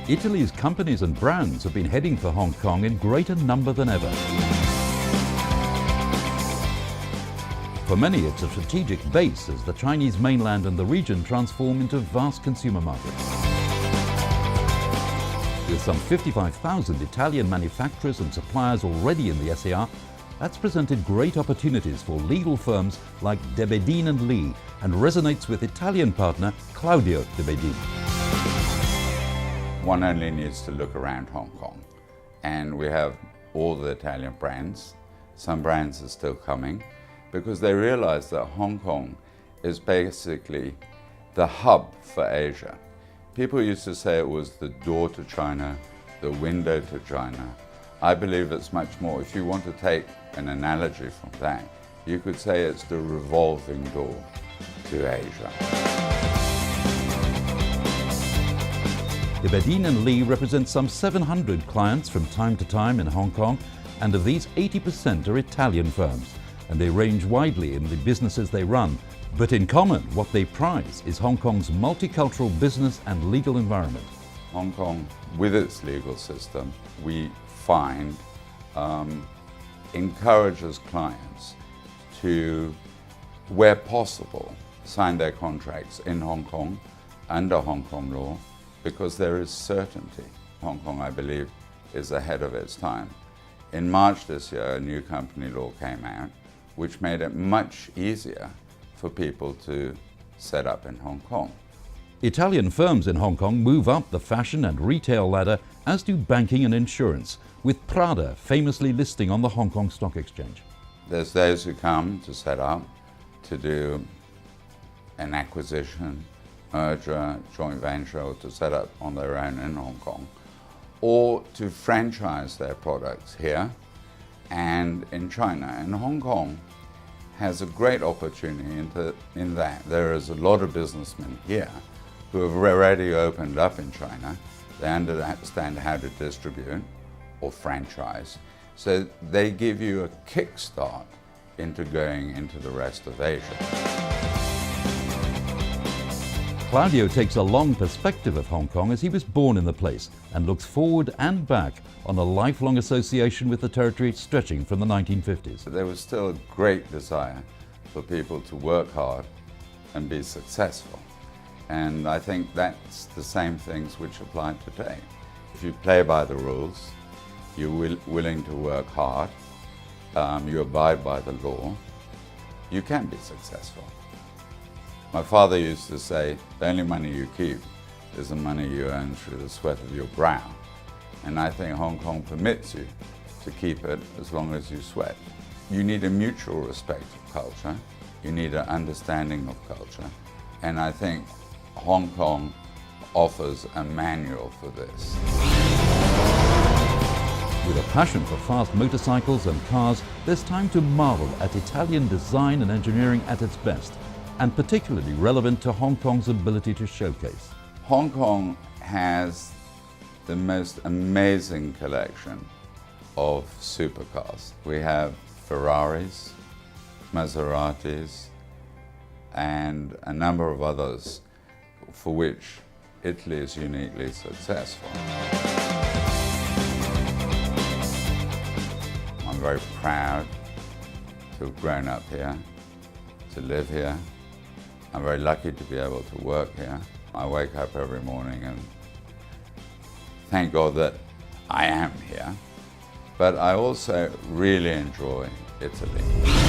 Italy's companies and brands have been heading for Hong Kong in greater number than ever. For many, it's a strategic base as the Chinese mainland and the region transform into vast consumer markets. With some 55,000 Italian manufacturers and suppliers already in the SAR, that's presented great opportunities for legal firms like de Bedin Lee and resonates with Italian partner Claudio de Bedin. One only needs to look around Hong Kong, and we have all the Italian brands. Some brands are still coming because they realize that Hong Kong is basically the hub for Asia. People used to say it was the door to China, the window to China. I believe it's much more. If you want to take an analogy from that, you could say it's the revolving door to Asia. De Bedin Lee represents some 700 clients from time to time in Hong Kong, and of these 80% are Italian firms, and they range widely in the businesses they run. But in common, what they prize is Hong Kong's multicultural business and legal environment. Hong Kong, with its legal system, we find encourages clients to, where possible, sign their contracts in Hong Kong under Hong Kong law, because there is certainty. Hong Kong, I believe, is ahead of its time. In March this year, a new company law came out, which made it much easier for people to set up in Hong Kong. Italian firms in Hong Kong move up the fashion and retail ladder, as do banking and insurance, with Prada famously listing on the Hong Kong Stock Exchange. There's those who come to set up, to do an acquisition, merger, joint venture, or to set up on their own in Hong Kong, or to franchise their products here and in China. And Hong Kong has a great opportunity in that there is a lot of businessmen here who have already opened up in China. They understand how to distribute or franchise. So they give you a kickstart into going into the rest of Asia. Claudio takes a long perspective of Hong Kong as he was born in the place and looks forward and back on a lifelong association with the territory stretching from the 1950s. There was still a great desire for people to work hard and be successful. And I think that's the same things which apply today. If you play by the rules, you're willing to work hard, you abide by the law, you can be successful. My father used to say, the only money you keep is the money you earn through the sweat of your brow. And I think Hong Kong permits you to keep it as long as you sweat. You need a mutual respect of culture. You need an understanding of culture. And I think Hong Kong offers a manual for this. With a passion for fast motorcycles and cars, there's time to marvel at Italian design and engineering at its best, and particularly relevant to Hong Kong's ability to showcase. Hong Kong has the most amazing collection of supercars. We have Ferraris, Maseratis, and a number of others for which Italy is uniquely successful. I'm very proud to have grown up here, to live here. I'm very lucky to be able to work here. I wake up every morning and thank God that I am here. But I also really enjoy Italy.